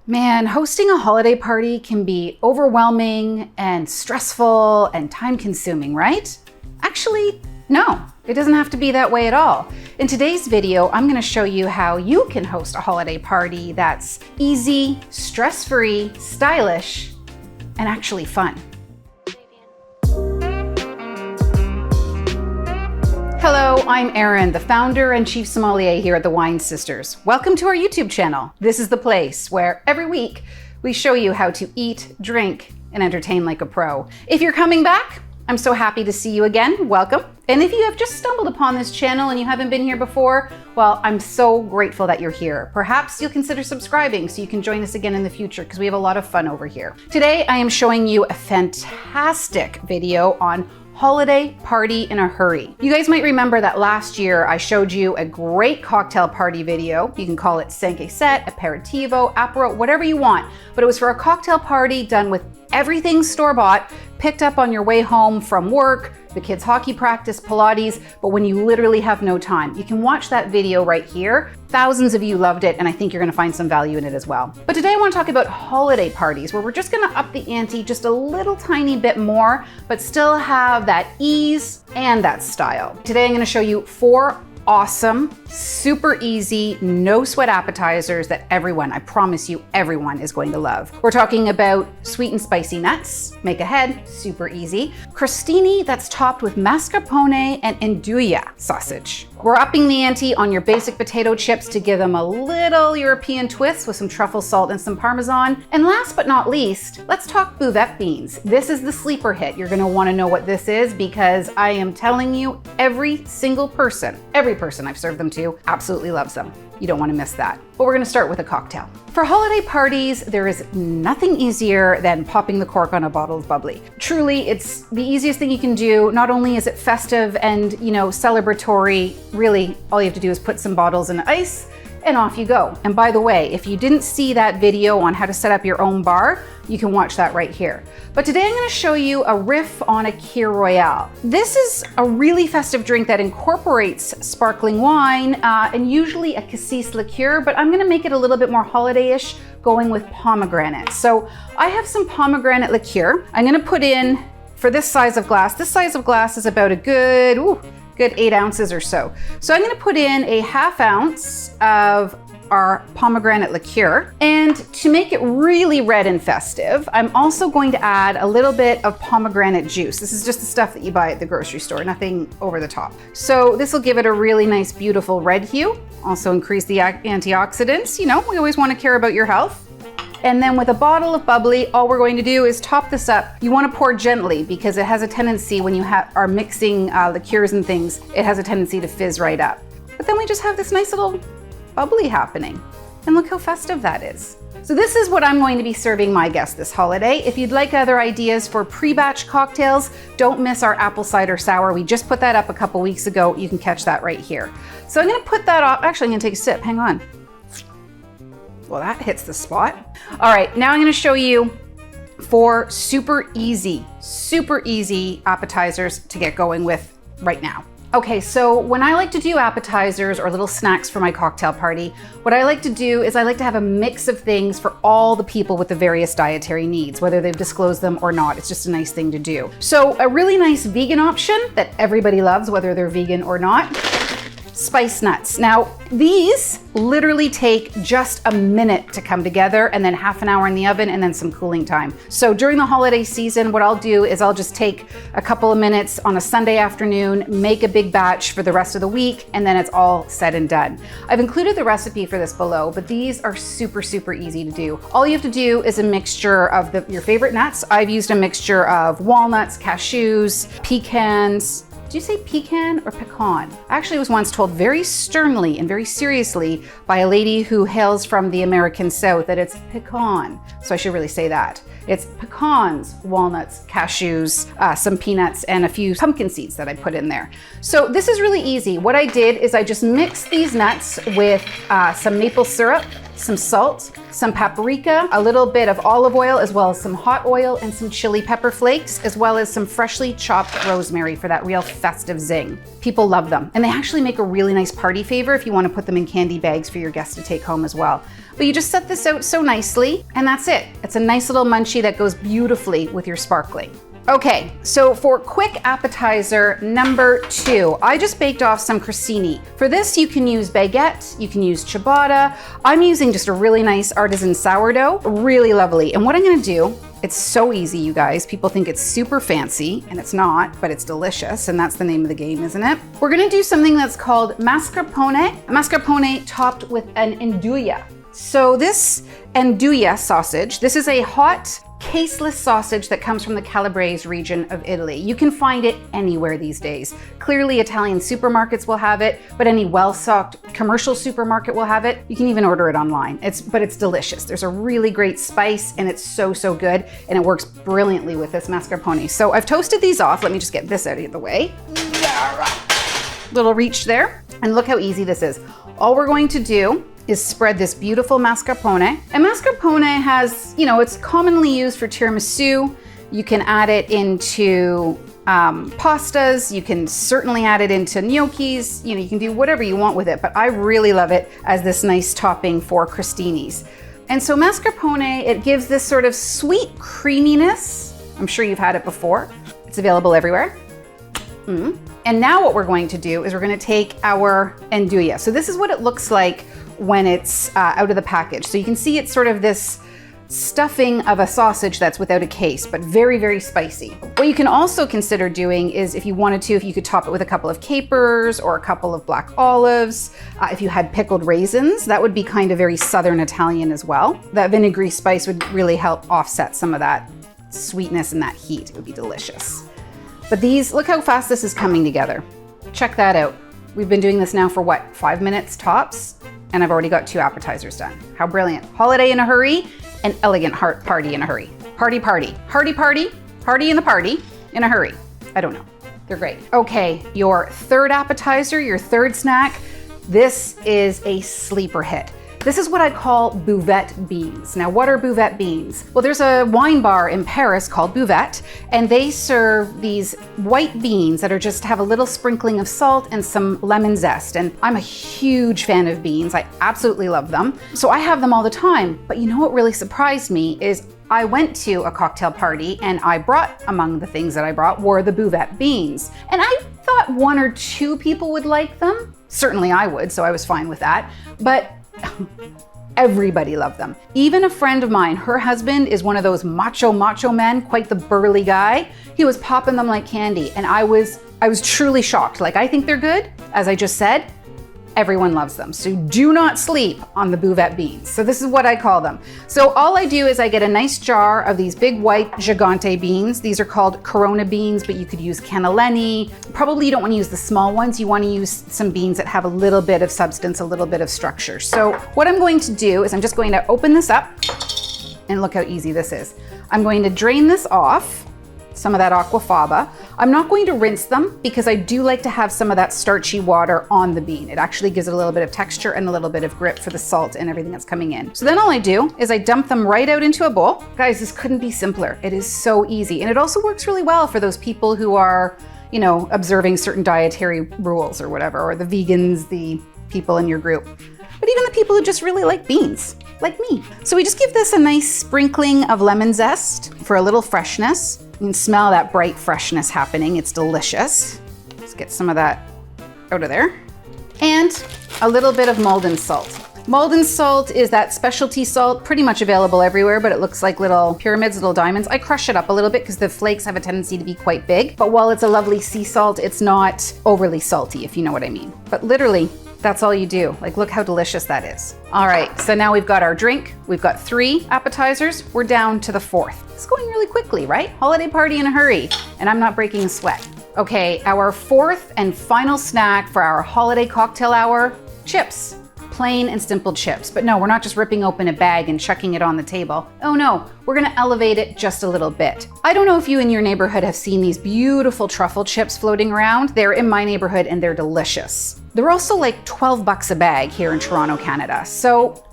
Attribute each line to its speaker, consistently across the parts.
Speaker 1: Man, hosting a holiday party can be overwhelming and stressful and time-consuming, right? Actually, no, it doesn't have to be that way at all. In today's video, I'm going to show you how you can host a holiday party that's easy, stress-free, stylish, and actually fun. Hello, I'm Erin, the founder and chief sommelier here at the Wine Sisters. Welcome to our YouTube channel. This is the place where every week we show you how to eat, drink, and entertain like a pro. If you're coming back, I'm so happy to see you again. Welcome. And if you have just stumbled upon this channel and you haven't been here before, well, I'm so grateful that you're here. Perhaps you'll consider subscribing so you can join us again in the future because we have a lot of fun over here. Today, I am showing you a fantastic video on holiday party in a hurry. You guys might remember that last year I showed you a great cocktail party video. You can call it 5 set, aperitivo, apero, whatever you want. But it was for a cocktail party done with everything store-bought, picked up on your way home from work, the kids' hockey practice, Pilates, but when you literally have no time. You can watch that video right here. Thousands of you loved it, and I think you're gonna find some value in it as well. But today I wanna talk about holiday parties, where we're just gonna up the ante just a little tiny bit more, but still have that ease and that style. Today I'm gonna show you 4 awesome, super easy, no sweat appetizers that everyone, I promise you, everyone is going to love. We're talking about sweet and spicy nuts, make ahead, super easy. Christini that's topped with mascarpone and andouille sausage. We're upping the ante on your basic potato chips to give them a little European twist with some truffle salt and some Parmesan. And last but not least, let's talk Bouvette Beans. This is the sleeper hit. You're gonna wanna know what this is because I am telling you, every single person, every person I've served them to absolutely loves them. You don't want to miss that. But we're going to start with a cocktail. For holiday parties, there is nothing easier than popping the cork on a bottle of bubbly. Truly, it's the easiest thing you can do. Not only is it festive and, celebratory, really all you have to do is put some bottles in ice and off you go. And by the way, if you didn't see that video on how to set up your own bar, you can watch that right here. But today I'm gonna show you a riff on a Royale. This is a really festive drink that incorporates sparkling wine and usually a cassis liqueur, but I'm gonna make it a little bit more holiday-ish, going with pomegranate. So I have some pomegranate liqueur. I'm gonna put in, for this size of glass is about a good 8 ounces or so. So I'm gonna put in a 1/2 ounce of our pomegranate liqueur. And to make it really red and festive, I'm also going to add a little bit of pomegranate juice. This is just the stuff that you buy at the grocery store, nothing over the top. So this will give it a really nice, beautiful red hue. Also increase the antioxidants. We always want to care about your health. And then with a bottle of bubbly, all we're going to do is top this up. You want to pour gently because it has a tendency when you are mixing liqueurs and things, it has a tendency to fizz right up. But then we just have this nice little bubbly happening. And look how festive that is. So this is what I'm going to be serving my guests this holiday. If you'd like other ideas for pre-batch cocktails, don't miss our apple cider sour. We just put that up a couple weeks ago. You can catch that right here. So I'm gonna put that off. Actually, I'm gonna take a sip, hang on. Well, that hits the spot. All right, now I'm gonna show you 4 super easy appetizers to get going with right now. Okay, so when I like to do appetizers or little snacks for my cocktail party, what I like to do is I like to have a mix of things for all the people with the various dietary needs, whether they've disclosed them or not. It's just a nice thing to do. So a really nice vegan option that everybody loves, whether they're vegan or not, spice nuts. Now, these literally take just a minute to come together and then 1/2 an hour in the oven and then some cooling time. So during the holiday season, what I'll do is I'll just take a couple of minutes on a Sunday afternoon, make a big batch for the rest of the week, and then it's all said and done. I've included the recipe for this below, but these are super easy to do. All you have to do is a mixture of your favorite nuts. I've used a mixture of walnuts, cashews, pecans. Do you say pecan or pecan? I actually was once told very sternly and very seriously by a lady who hails from the American South that it's pecan. So I should really say that. It's pecans, walnuts, cashews, some peanuts, and a few pumpkin seeds that I put in there. So this is really easy. What I did is I just mixed these nuts with some maple syrup, some salt, some paprika, a little bit of olive oil, as well as some hot oil and some chili pepper flakes, as well as some freshly chopped rosemary for that real festive zing. People love them. And they actually make a really nice party favor if you want to put them in candy bags for your guests to take home as well. But you just set this out so nicely, and that's it. It's a nice little munchie that goes beautifully with your sparkling. Okay, so for quick appetizer number 2, I just baked off some Christini. For this, you can use baguette, you can use ciabatta. I'm using just a really nice artisan sourdough, really lovely. And what I'm gonna do, it's so easy, you guys. People think it's super fancy, and it's not, but it's delicious, and that's the name of the game, isn't it? We're gonna do something that's called mascarpone topped with an andouille. So this andouille sausage, this is a hot, caseless sausage that comes from the Calabrese region of Italy. You can find it anywhere these days. Clearly, Italian supermarkets will have it, but any well-stocked commercial supermarket will have it. You can even order it online. But it's delicious. There's a really great spice, and it's so, so good, and it works brilliantly with this mascarpone. So I've toasted these off. Let me just get this out of the way. Little reach there, and look how easy this is. All we're going to do is spread this beautiful mascarpone. And mascarpone has, it's commonly used for tiramisu. You can add it into pastas. You can certainly add it into gnocchis. You can do whatever you want with it, but I really love it as this nice topping for crostinis. And so mascarpone, it gives this sort of sweet creaminess. I'm sure you've had it before. It's available everywhere. And now what we're going to do is we're going to take our andouille. So this is what it looks like when it's out of the package. So you can see it's sort of this stuffing of a sausage that's without a case, but very, very spicy. What you can also consider doing is, if you wanted to, if you could top it with a couple of capers or a couple of black olives. If you had pickled raisins, that would be kind of very Southern Italian as well. That vinegary spice would really help offset some of that sweetness and that heat. It would be delicious. But these, look how fast this is coming together. Check that out. We've been doing this now for what, 5 minutes tops? And I've already got 2 appetizers done. How brilliant. Holiday in a hurry, and elegant party in a hurry. Party, hearty party, party in the party, in a hurry. I don't know. They're great. Okay, your third appetizer, your third snack, this is a sleeper hit. This is what I call Bouvette Beans. Now, what are Bouvette Beans? Well, there's a wine bar in Paris called Bouvette, and they serve these white beans that are just have a little sprinkling of salt and some lemon zest. And I'm a huge fan of beans. I absolutely love them. So I have them all the time. But you know what really surprised me is I went to a cocktail party, and among the things that I brought were the Bouvette Beans. And I thought 1 or 2 people would like them. Certainly I would, so I was fine with that. But everybody loved them. Even a friend of mine, her husband is one of those macho men, quite the burly guy. He was popping them like candy, and I was truly shocked. Like, I think they're good, as I just said. Everyone loves them. So do not sleep on the Bouvette beans. So this is what I call them. So all I do is I get a nice jar of these big white gigante beans. These are called Corona beans, but you could use cannellini. Probably you don't want to use the small ones. You want to use some beans that have a little bit of substance, a little bit of structure. So what I'm going to do is I'm just going to open this up, and look how easy this is. I'm going to drain this off, some of that aquafaba. I'm not going to rinse them because I do like to have some of that starchy water on the bean. It actually gives it a little bit of texture and a little bit of grip for the salt and everything that's coming in. So then all I do is I dump them right out into a bowl. Guys, this couldn't be simpler. It is so easy. And it also works really well for those people who are, observing certain dietary rules or whatever, or the vegans, the people in your group. But even the people who just really like beans, like me. So we just give this a nice sprinkling of lemon zest for a little freshness. You can smell that bright freshness happening. It's delicious. Let's get some of that out of there. And a little bit of Maldon salt. Maldon salt is that specialty salt, pretty much available everywhere, but it looks like little pyramids, little diamonds. I crush it up a little bit because the flakes have a tendency to be quite big. But while it's a lovely sea salt, it's not overly salty, if you know what I mean. But literally, that's all you do. Like, look how delicious that is. All right, so now we've got our drink. We've got 3 appetizers. We're down to the 4th. It's going really quickly, right? Holiday party in a hurry, and I'm not breaking a sweat. Okay, our 4th and final snack for our holiday cocktail hour, chips. Plain and simple chips. But no, we're not just ripping open a bag and chucking it on the table. Oh no, we're gonna elevate it just a little bit. I don't know if you in your neighborhood have seen these beautiful truffle chips floating around. They're in my neighborhood and they're delicious. They're also like 12 bucks a bag here in Toronto, Canada. So,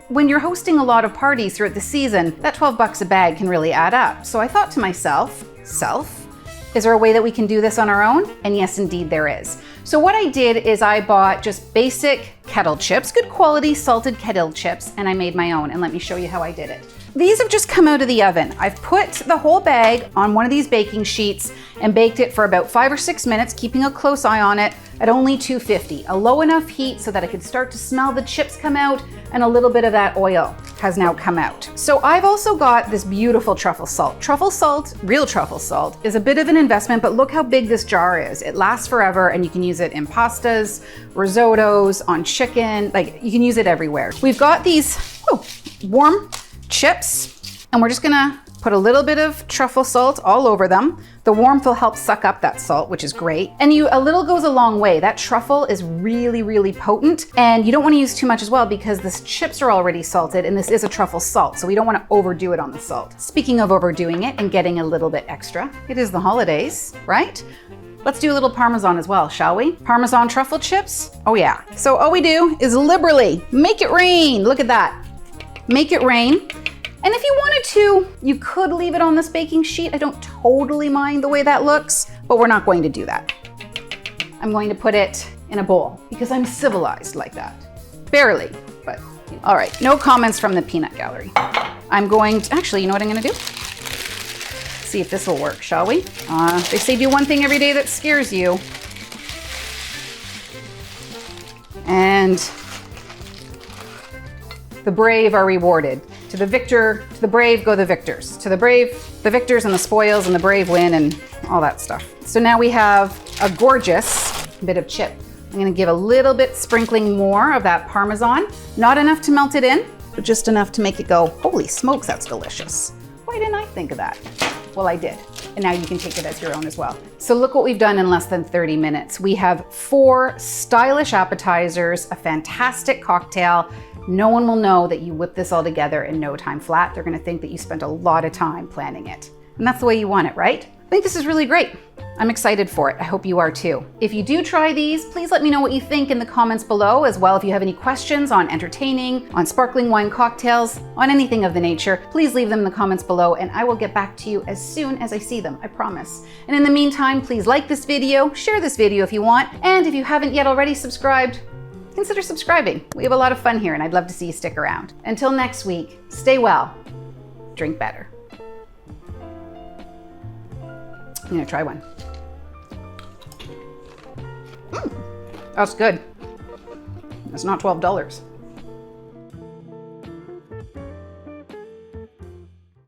Speaker 1: when you're hosting a lot of parties throughout the season, that 12 bucks a bag can really add up. So I thought to myself, is there a way that we can do this on our own? And yes, indeed there is. So what I did is I bought just basic kettle chips, good quality salted kettle chips, and I made my own, and let me show you how I did it. These have just come out of the oven. I've put the whole bag on one of these baking sheets and baked it for about 5 or 6 minutes, keeping a close eye on it at only 250, a low enough heat so that I could start to smell the chips come out, and a little bit of that oil has now come out. So I've also got this beautiful truffle salt. Truffle salt, real truffle salt, is a bit of an investment, but look how big this jar is. It lasts forever, and you can use it in pastas, risottos, on chicken, like you can use it everywhere. We've got these warm chips, and we're just gonna put a little bit of truffle salt all over them. The warmth will help suck up that salt, which is great. And a little goes a long way. That truffle is really, really potent, and you don't want to use too much as well because the chips are already salted, and this is a truffle salt, so we don't want to overdo it on the salt. Speaking of overdoing it and getting a little bit extra, it is the holidays, right? Let's do a little Parmesan as well, shall we? Parmesan truffle chips? Oh yeah. So all we do is liberally make it rain. Look at that. Make it rain. And if you wanted to, you could leave it on this baking sheet. I don't totally mind the way that looks, but we're not going to do that. I'm going to put it in a bowl because I'm civilized like that. Barely, but all right. No comments from the peanut gallery. I'm going to, actually, you know what I'm going to do? See if this will work, shall we? They say do one thing every day that scares you. And the brave are rewarded. To the brave go the victors. To the brave, the victors and the spoils, and the brave win, and all that stuff. So now we have a gorgeous bit of chip. I'm gonna give a little bit, sprinkling more of that Parmesan. Not enough to melt it in, but just enough to make it go, holy smokes, that's delicious. Why didn't I think of that? Well, I did. And now you can take it as your own as well. So look what we've done in less than 30 minutes. We have 4 stylish appetizers, a fantastic cocktail. No one will know that you whipped this all together in no time flat. They're gonna think that you spent a lot of time planning it. And that's the way you want it, right? I think this is really great. I'm excited for it. I hope you are too. If you do try these, please let me know what you think in the comments below as well. If you have any questions on entertaining, on sparkling wine cocktails, on anything of the nature, please leave them in the comments below and I will get back to you as soon as I see them, I promise. And in the meantime, please like this video, share this video if you want, and if you haven't yet already subscribed, consider subscribing. We have a lot of fun here and I'd love to see you stick around. Until next week, stay well, drink better. I'm gonna try one. That's good. It's not $12.